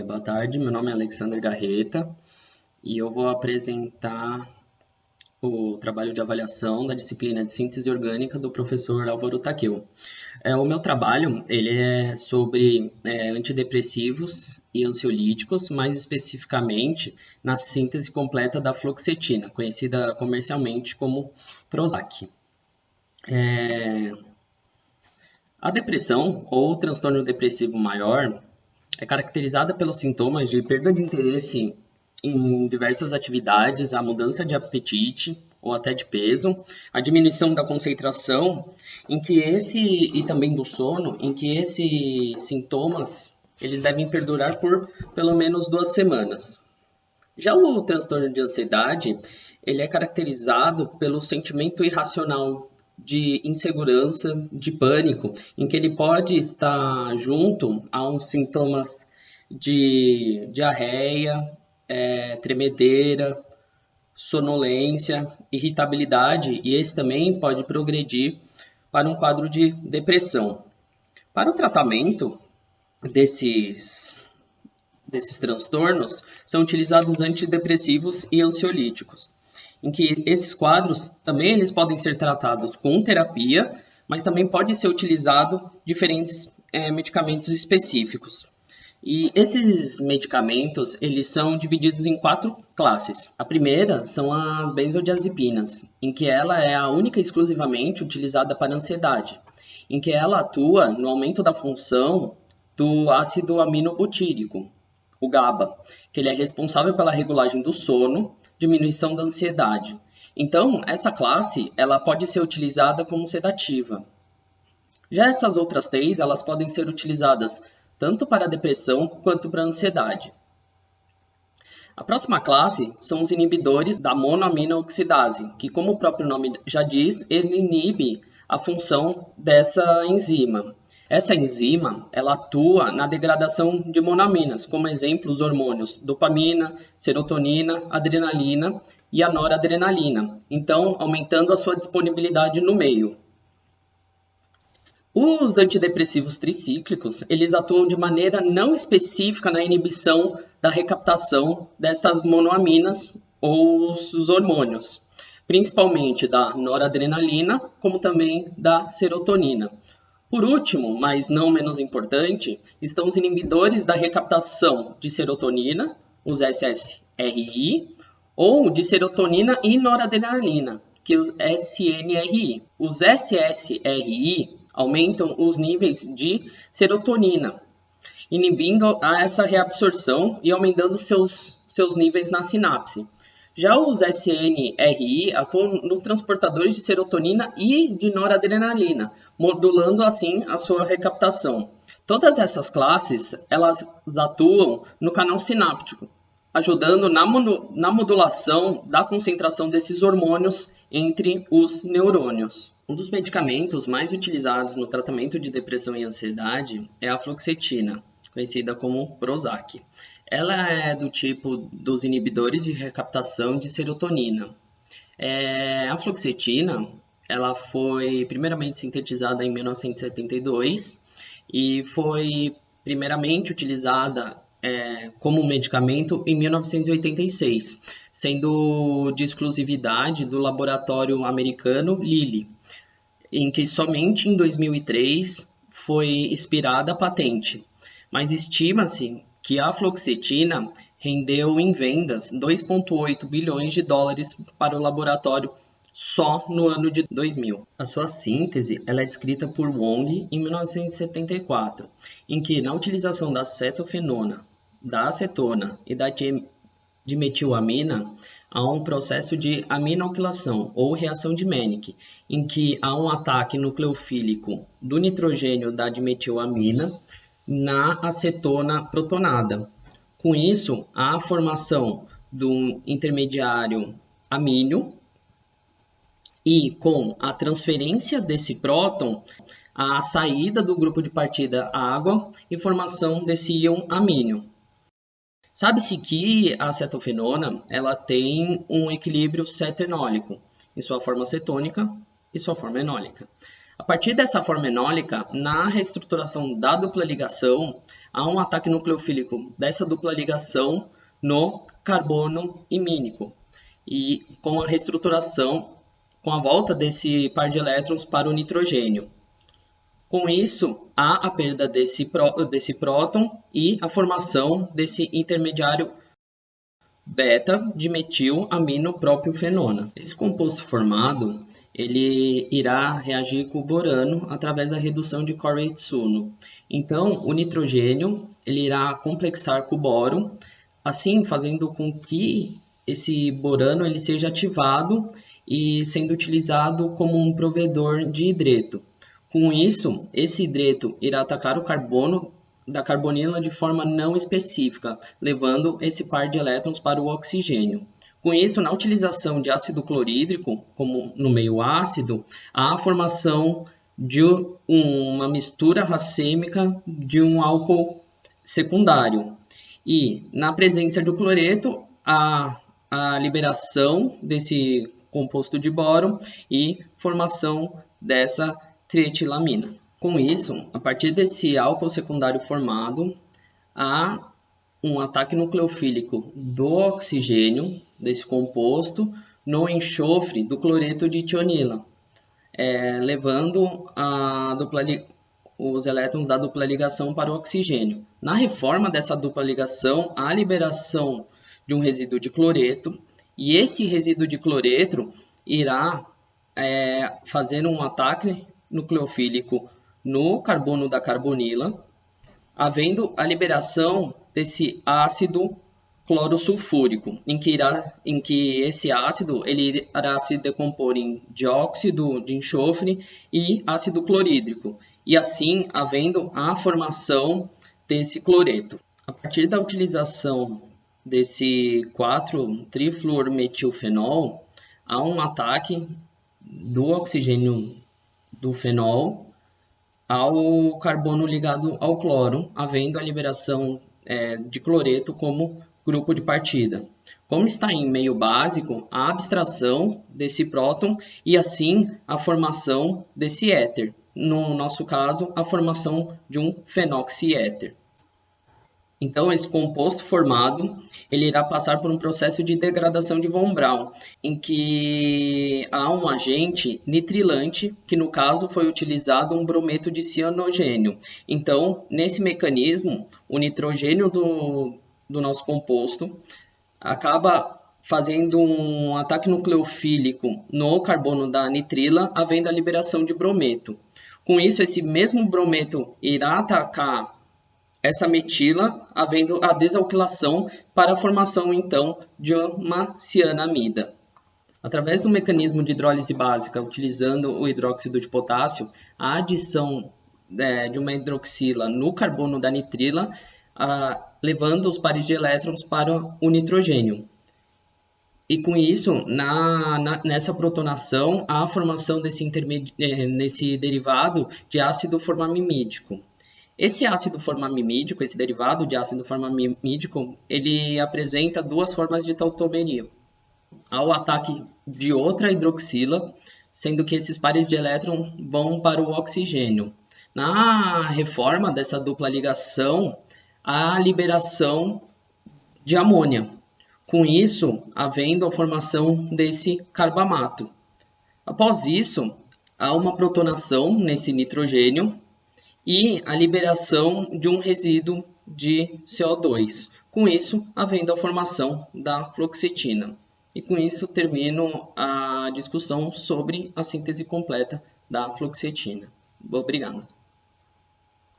Boa tarde, meu nome é Alexander Garreta e eu vou apresentar o trabalho de avaliação da disciplina de síntese orgânica do professor Álvaro Takeu. O meu trabalho ele é sobre antidepressivos e ansiolíticos, mais especificamente na síntese completa da fluoxetina, conhecida comercialmente como Prozac. A depressão ou transtorno depressivo maior é caracterizada pelos sintomas de perda de interesse em diversas atividades, a mudança de apetite ou até de peso, a diminuição da concentração, e também do sono, em que esses sintomas eles devem perdurar por pelo menos 2 semanas. Já o transtorno de ansiedade, ele é caracterizado pelo sentimento irracional de insegurança, de pânico, em que ele pode estar junto a uns sintomas de diarreia, tremedeira, sonolência, irritabilidade, e esse também pode progredir para um quadro de depressão. Para o tratamento desses transtornos, são utilizados antidepressivos e ansiolíticos, em que esses quadros também eles podem ser tratados com terapia, mas também pode ser utilizado diferentes medicamentos específicos. E esses medicamentos, eles são divididos em 4 classes. A primeira são as benzodiazepinas, em que ela é a única e exclusivamente utilizada para ansiedade, em que ela atua no aumento da função do ácido aminobutírico, o GABA, que ele é responsável pela regulagem do sono, diminuição da ansiedade. Então, essa classe, ela pode ser utilizada como sedativa. Já essas outras 3, elas podem ser utilizadas tanto para a depressão quanto para a ansiedade. A próxima classe são os inibidores da monoaminoxidase, que, como o próprio nome já diz, ele inibe a função dessa enzima. Essa enzima, ela atua na degradação de monoaminas, como exemplo os hormônios dopamina, serotonina, adrenalina e a noradrenalina, então aumentando a sua disponibilidade no meio. Os antidepressivos tricíclicos, eles atuam de maneira não específica na inibição da recaptação destas monoaminas ou os hormônios, principalmente da noradrenalina, como também da serotonina. Por último, mas não menos importante, estão os inibidores da recaptação de serotonina, os SSRI, ou de serotonina e noradrenalina, que é os SNRI. Os SSRI aumentam os níveis de serotonina, inibindo essa reabsorção e aumentando seus níveis na sinapse. Já os SNRI atuam nos transportadores de serotonina e de noradrenalina, modulando assim a sua recaptação. Todas essas classes, elas atuam no canal sináptico, ajudando na modulação da concentração desses hormônios entre os neurônios. Um dos medicamentos mais utilizados no tratamento de depressão e ansiedade é a fluoxetina, conhecida como Prozac. Ela é do tipo dos inibidores de recaptação de serotonina. A fluoxetina ela foi primeiramente sintetizada em 1972 e foi primeiramente utilizada como medicamento em 1986, sendo de exclusividade do laboratório americano Lilly, em que somente em 2003 foi expirada a patente, mas estima-se que a fluoxetina rendeu em vendas 2,8 bilhões de dólares para o laboratório só no ano de 2000. A sua síntese ela é descrita por Wong em 1974, em que na utilização da cetofenona, da acetona e da dimetilamina, há um processo de aminoquilação ou reação de Mannich, em que há um ataque nucleofílico do nitrogênio da dimetilamina na acetona protonada. Com isso, há a formação do intermediário amínio e com a transferência desse próton, a saída do grupo de partida água e formação desse íon amínio. Sabe-se que a cetofenona ela tem um equilíbrio ceto-enólico em sua forma cetônica e sua forma enólica. A partir dessa forma enólica, na reestruturação da dupla ligação, há um ataque nucleofílico dessa dupla ligação no carbono imínico, e com a reestruturação, com a volta desse par de elétrons para o nitrogênio. Com isso, há a perda desse próton e a formação desse intermediário beta de metilamino-propilfenona. Esse composto formado, ele irá reagir com o borano através da redução de Corey-Tsuno. Então, o nitrogênio ele irá complexar com o boro, assim fazendo com que esse borano ele seja ativado e sendo utilizado como um provedor de hidreto. Com isso, esse hidreto irá atacar o carbono da carbonila de forma não específica, levando esse par de elétrons para o oxigênio. Com isso, na utilização de ácido clorídrico, como no meio ácido, há a formação de uma mistura racêmica de um álcool secundário. E, na presença do cloreto, há a liberação desse composto de boro e formação dessa trietilamina. Com isso, a partir desse álcool secundário formado, há um ataque nucleofílico do oxigênio, desse composto, no enxofre do cloreto de tionila, levando os elétrons da dupla ligação para o oxigênio. Na reforma dessa dupla ligação, há a liberação de um resíduo de cloreto, e esse resíduo de cloreto irá fazer um ataque nucleofílico no carbono da carbonila, havendo a liberação desse ácido clorosulfúrico, em que esse ácido ele irá se decompor em dióxido de enxofre e ácido clorídrico, e assim havendo a formação desse cloreto. A partir da utilização desse 4-trifluormetilfenol, há um ataque do oxigênio do fenol ao carbono ligado ao cloro, havendo a liberação de cloreto como grupo de partida. Como está em meio básico, a abstração desse próton e assim a formação desse éter. No nosso caso, a formação de um fenoxiéter. Então, esse composto formado, ele irá passar por um processo de degradação de von Braun, em que há um agente nitrilante, que no caso foi utilizado um brometo de cianogênio. Então, nesse mecanismo, o nitrogênio do nosso composto acaba fazendo um ataque nucleofílico no carbono da nitrila, havendo a liberação de brometo. Com isso, esse mesmo brometo irá atacar essa metila, havendo a desalquilação para a formação, então, de uma cianamida. Através do mecanismo de hidrólise básica, utilizando o hidróxido de potássio, a adição de uma hidroxila no carbono da nitrila, levando os pares de elétrons para o nitrogênio. E com isso, nessa protonação, há a formação nesse derivado de ácido formamimídico. Esse ácido formamimídico, esse derivado de ácido formamimídico, ele apresenta duas formas de tautomeria. Há o ataque de outra hidroxila, sendo que esses pares de elétron vão para o oxigênio. Na reforma dessa dupla ligação, há a liberação de amônia. Com isso, havendo a formação desse carbamato. Após isso, há uma protonação nesse nitrogênio, e a liberação de um resíduo de CO2. Com isso, havendo a formação da fluoxetina. E com isso, termino a discussão sobre a síntese completa da fluoxetina. Obrigado.